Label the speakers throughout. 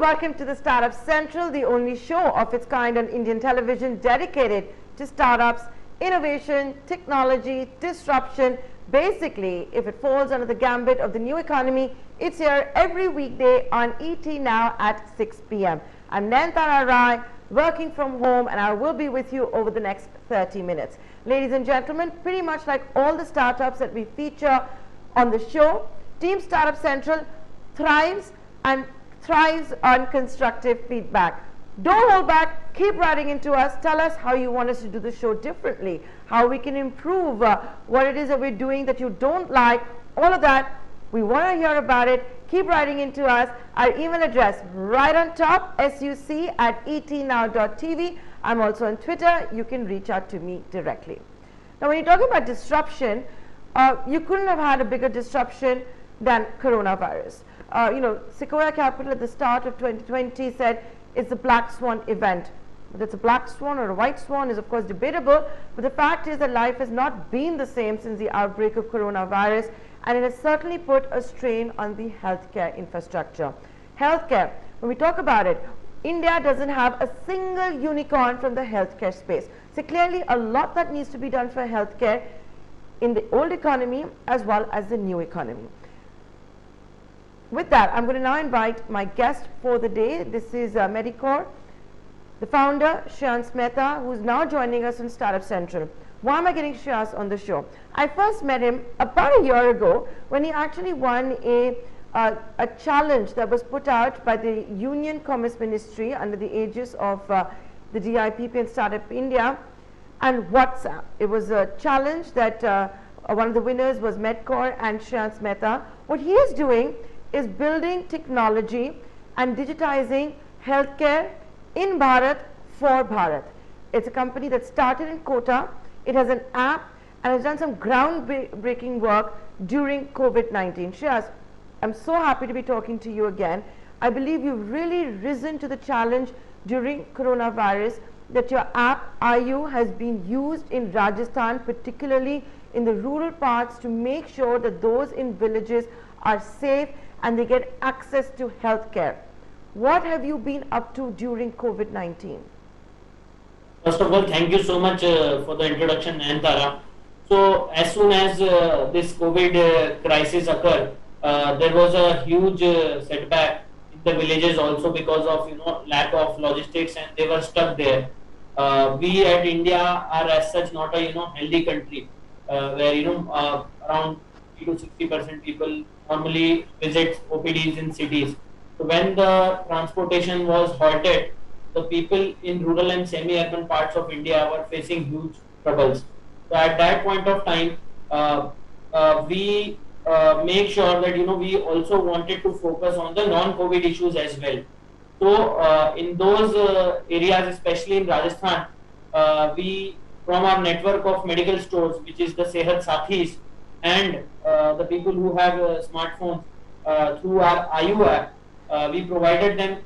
Speaker 1: welcome to the Startup Central, the only show of its kind on Indian television dedicated to startups, innovation, technology, disruption. Basically, if it falls under the gambit of the new economy, it's here every weekday on ET Now at 6 p.m. I'm Mehta, working from home, and I will be with you over the next 30 minutes. Ladies and gentlemen, pretty much like all the startups that we feature on the show, Team Startup Central thrives on constructive feedback. Don't hold back, keep writing into us, tell us how you want us to do the show differently, how we can improve, what it is that we're doing that you don't like, all of that. We want to hear about it. Keep writing into us. Our email address right on top, suc@etnow.tv. I'm also on Twitter. You can reach out to me directly. Now, when you're talking about disruption, you couldn't have had a bigger disruption than coronavirus. Sequoia Capital at the start of 2020 said it's a black swan event. Whether it's a black swan or a white swan is of course debatable, but the fact is that life has not been the same since the outbreak of coronavirus, and it has certainly put a strain on the healthcare infrastructure. Healthcare, when we talk about it, India doesn't have a single unicorn from the healthcare space. So clearly a lot that needs to be done for healthcare in the old economy as well as the new economy. With that, I'm going to now invite my guest for the day. This is Medcords, the founder, Shreyans Mehta, who is now joining us on Startup Central. Why am I getting Shreyans on the show? I first met him about a year ago when he actually won a challenge that was put out by the Union Commerce Ministry under the aegis of the DIPP and Startup India and WhatsApp. It was a challenge that one of the winners was Medcords and Shreyans Mehta. What he is doing is building technology and digitizing healthcare in Bharat for Bharat. It's a company that started in Kota. It has an app and has done some groundbreaking work during COVID-19. Shreyans, I'm so happy to be talking to you again. I believe you've really risen to the challenge during coronavirus, that your app Aayu has been used in Rajasthan, particularly in the rural parts, to make sure that those in villages are safe and they get access to healthcare. What have you been up to during COVID-19?
Speaker 2: First of all, thank you so much for the introduction, Antara. So, as soon as this COVID crisis occurred, there was a huge setback in the villages also because of lack of logistics, and they were stuck there. We at India are as such not a healthy country where around 50 to 60% people normally visit OPDs in cities. So when the transportation was halted, the people in rural and semi-urban parts of India were facing huge troubles. So at that point of time, we make sure that we also wanted to focus on the non-COVID issues as well. So in those areas, especially in Rajasthan, we from our network of medical stores, which is the Sehat Sathis, and the people who have smartphones through our Aayu app, we provided them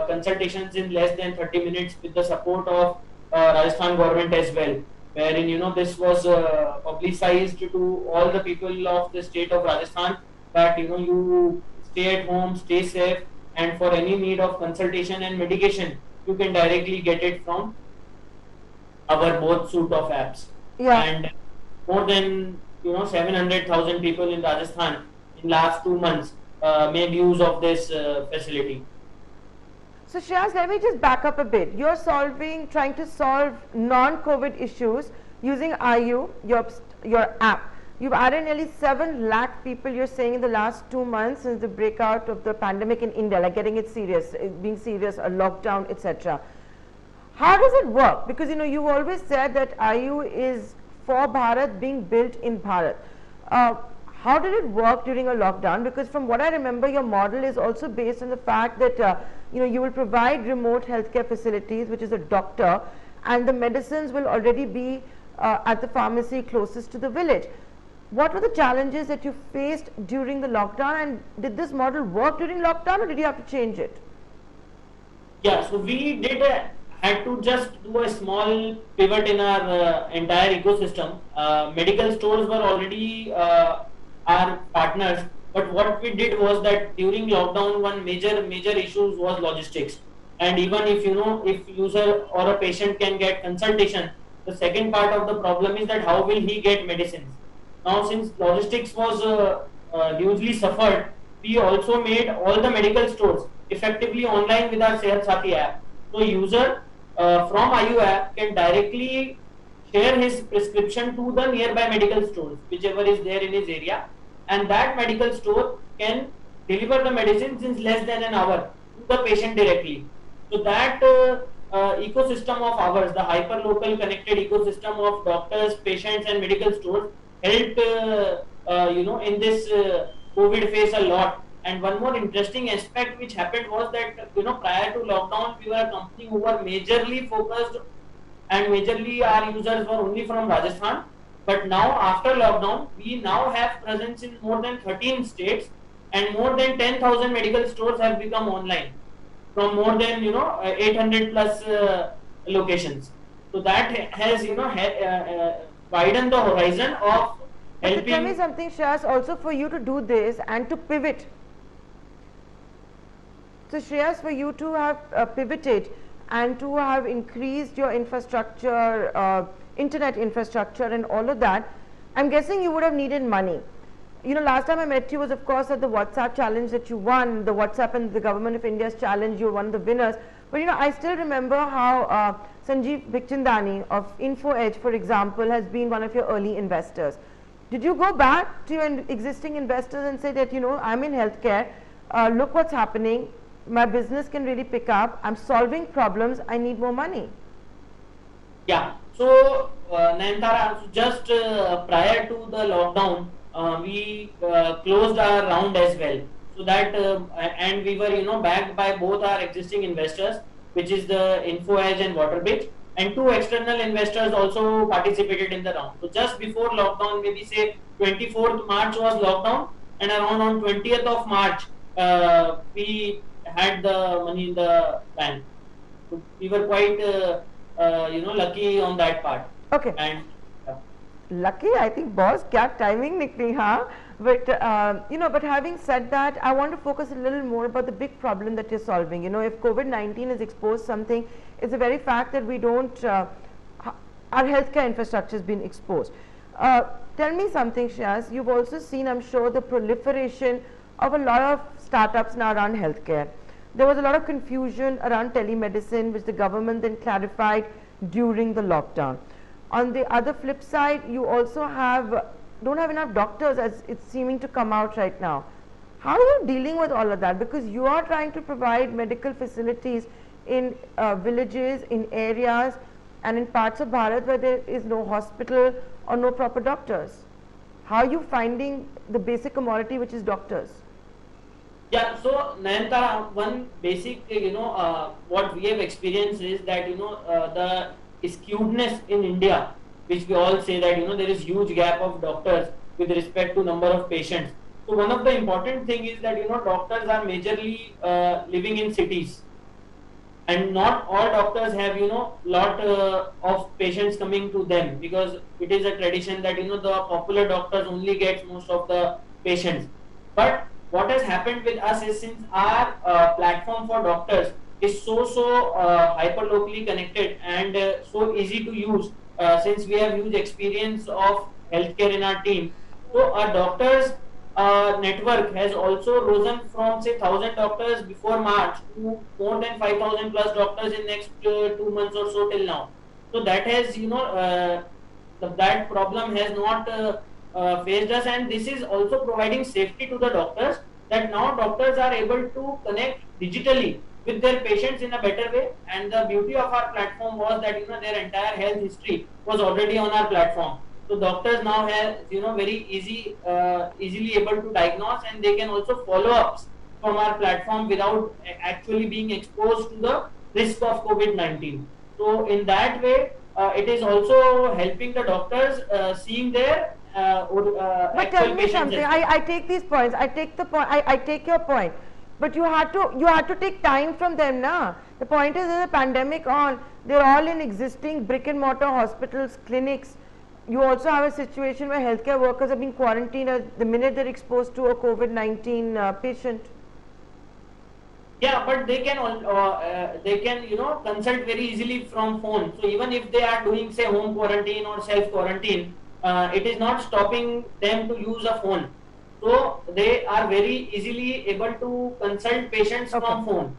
Speaker 2: consultations in less than 30 minutes with the support of Rajasthan government as well, wherein this was publicized to all the people of the state of Rajasthan that you stay at home, stay safe, and for any need of consultation and medication, you can directly get it from our both suite of apps.
Speaker 1: Yeah.
Speaker 2: And more than 700,000 people in Rajasthan in last 2 months made use of this facility.
Speaker 1: So Shreyans, let me just back up a bit. You're trying to solve non-COVID issues using Aayu, your app. You've added nearly 7 lakh people, you're saying, in the last 2 months since the breakout of the pandemic in India, like getting it serious, being serious, a lockdown, etc. How does it work? Because you've always said that Aayu is for Bharat, being built in Bharat. How did it work during a lockdown? Because from what I remember, your model is also based on the fact that you will provide remote healthcare facilities, which is a doctor, and the medicines will already be at the pharmacy closest to the village. What were the challenges that you faced during the lockdown, and did this model work during lockdown, or did you have to change it?
Speaker 2: Yeah, so we had to just do a small pivot in our entire ecosystem. Medical stores were already our partners But what we did was that during lockdown, one major issue was logistics. And even if if user or a patient can get consultation, the second part of the problem is that how will he get medicines. Now, since logistics was hugely suffered, we also made all the medical stores effectively online with our Sehat Sathi app. So user from Aayu app can directly share his prescription to the nearby medical stores, whichever is there in his area, and that medical store can deliver the medicines in less than an hour to the patient directly. So that ecosystem of ours, the hyper local connected ecosystem of doctors, patients, and medical stores, helped in this COVID phase a lot. And one more interesting aspect which happened was that prior to lockdown, we were a company who were majorly focused, and majorly our users were only from Rajasthan. But now after lockdown, we now have presence in more than 13 states, and more than 10,000 medical stores have become online from more than 800 plus locations. So that has widened the horizon of
Speaker 1: But
Speaker 2: helping.
Speaker 1: tell me something, Shreyas, also for you to do this and to pivot. So Shreyas, for you to have pivoted and to have increased your infrastructure, internet infrastructure and all of that, I'm guessing you would have needed money. Last time I met you was of course at the WhatsApp challenge that you won, the WhatsApp and the Government of India's challenge, you were one of the winners. But I still remember how Sanjeev Bikhchandani of Info Edge, for example, has been one of your early investors. Did you go back to your existing investors and say that, I'm in healthcare, look what's happening, my business can really pick up, I'm solving problems, I need more money?
Speaker 2: Yeah, so Nayantara, just prior to the lockdown, we closed our round as well. So that and we were backed by both our existing investors, which is the Info Edge and Waterbridge, and two external investors also participated in the round. So just before lockdown, maybe say 24th March was lockdown, and around on 20th of March we had the money in the bank. So we were quite lucky on that part.
Speaker 1: Okay.
Speaker 2: And
Speaker 1: lucky, I think, boss, kya timing nikli, huh? But but having said that, I want to focus a little more about the big problem that you're solving. If COVID-19 has exposed something, it's the very fact that we don't, our healthcare infrastructure has been exposed. Tell me something, Shreyas, you've also seen, I'm sure, the proliferation of a lot of startups now around healthcare. There was a lot of confusion around telemedicine, which the government then clarified during the lockdown. On the other flip side, you also don't have enough doctors, as it's seeming to come out right now. How are you dealing with all of that? Because you are trying to provide medical facilities in villages, in areas, and in parts of Bharat where there is no hospital or no proper doctors. How are you finding the basic commodity, which is doctors?
Speaker 2: Yeah, so Nayantara, one basic, what we have experienced is that, the skewedness in India, which we all say that, there is huge gap of doctors with respect to number of patients. So one of the important thing is that, doctors are majorly living in cities, and not all doctors have, lot of patients coming to them, because it is a tradition that, the popular doctors only get most of the patients. But what has happened with us is, since our platform for doctors is so hyper locally connected and so easy to use, since we have huge experience of healthcare in our team, so our doctors network has also risen from say 1,000 doctors before March to more than 5,000 plus doctors in next 2 months or so till now. So that has that problem has not faced us, and this is also providing safety to the doctors, that now doctors are able to connect digitally with their patients in a better way. And the beauty of our platform was that their entire health history was already on our platform. So doctors now have very easily able to diagnose, and they can also follow ups from our platform without actually being exposed to the risk of COVID-19. So in that way, it is also helping the doctors seeing their
Speaker 1: but tell me something. I take these points. I take the point. I take your point. But you had to take time from them, na. The point is, there's a pandemic on. They're all in existing brick and mortar hospitals, clinics. you also have a situation where healthcare workers are being quarantined the minute they're exposed to a COVID-19 patient.
Speaker 2: Yeah, but they can consult very easily from phone. So even if they are doing say home quarantine or self quarantine, it is not stopping them to use a phone. So they are very easily able to consult patients from phone.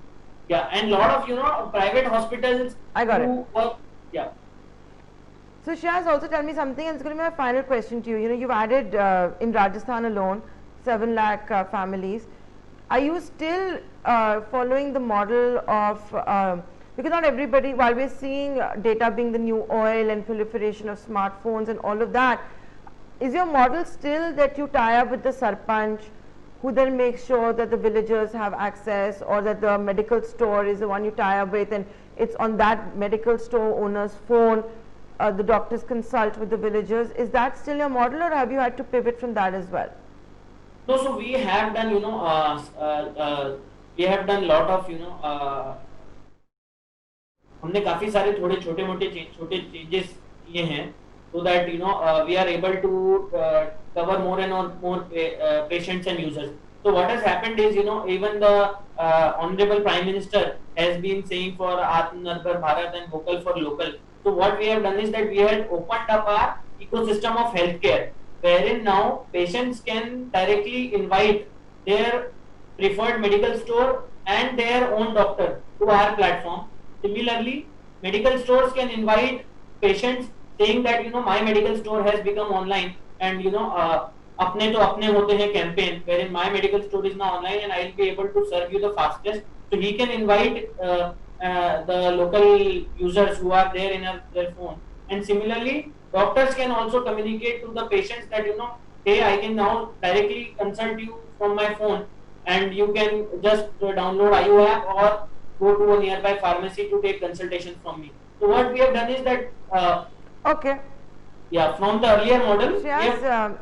Speaker 2: Yeah, and lot of private hospitals.
Speaker 1: I got it.
Speaker 2: Work, yeah.
Speaker 1: So Shreyans, also tell me something, and it's going to be my final question to you. You know, you've added in Rajasthan alone 7 lakh families. Are you still following the model of, because not everybody, while we're seeing data being the new oil and proliferation of smartphones and all of that, is your model still that you tie up with the sarpanch, who then makes sure that the villagers have access, or that the medical store is the one you tie up with and it's on that medical store owner's phone, the doctors consult with the villagers? Is that still your model, or have you had to pivot from that as well?
Speaker 2: No, so we have done, we have done lot of, हमने काफी सारे थोड़े छोटे changes किए हैं, so that we are able to cover more and more patients and users. So what has happened is, even the Honorable Prime Minister has been saying for Atmanirbhar Bharat and Vocal for Local. So what we have done is that we had opened up our ecosystem of healthcare, wherein now patients can directly invite their preferred medical store and their own doctor to our platform. Similarly, medical stores can invite patients saying that my medical store has become online, and apne to apne hote hain campaign, wherein my medical store is now online and I will be able to serve you the fastest. So he can invite the local users who are there in their phone, and similarly doctors can also communicate to the patients that hey, I can now directly consult you from my phone, and you can just download Aayu app or go to a nearby pharmacy to take consultation from me. So what we have done is that
Speaker 1: okay,
Speaker 2: yeah, from the earlier model,
Speaker 1: Shreyans,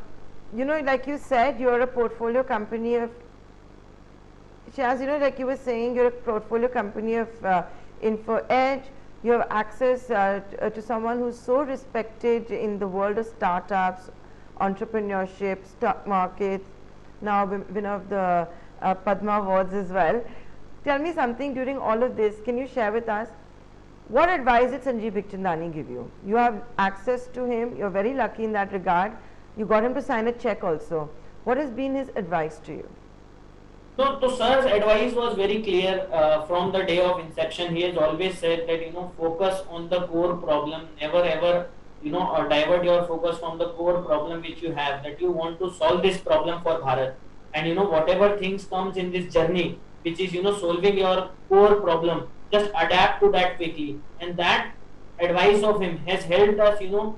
Speaker 1: like you said, you're a portfolio company of Shreyans, like you were saying, you're a portfolio company of Info Edge. You have access to someone who's so respected in the world of startups, entrepreneurship, stock markets, now winner of the Padma Awards as well. Tell me something during all of this. Can you share with us what advice did Sanjeev Bikhchandani give you? You have access to him. You're very lucky in that regard. You got him to sign a check also. What has been his advice to you?
Speaker 2: So sir's advice was very clear from the day of inception. He has always said that focus on the core problem. Never ever divert your focus from the core problem which you have. That you want to solve this problem for Bharat, and whatever things comes in this journey, which is solving your core problem, just adapt to that quickly. And that advice of him has helped us to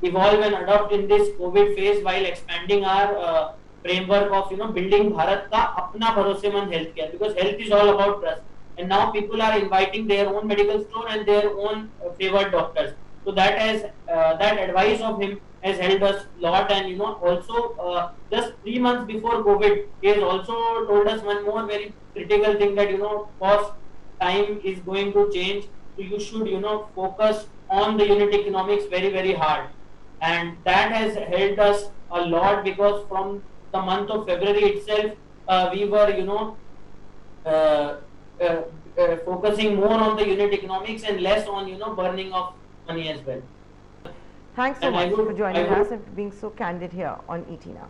Speaker 2: evolve and adopt in this COVID phase, while expanding our framework of building Bharat ka apna bharosemand healthcare, because health is all about trust, and now people are inviting their own medical store and their own favored doctors. So that has that advice of him has helped us lot. And also just 3 months before COVID, he has also told us one more very critical thing, that cost time is going to change, so you should focus on the unit economics very, very hard. And that has helped us a lot, because from the month of February itself, we were focusing more on the unit economics and less on burning of money as well.
Speaker 1: Thanks so much for joining us and being so candid here on ET Now.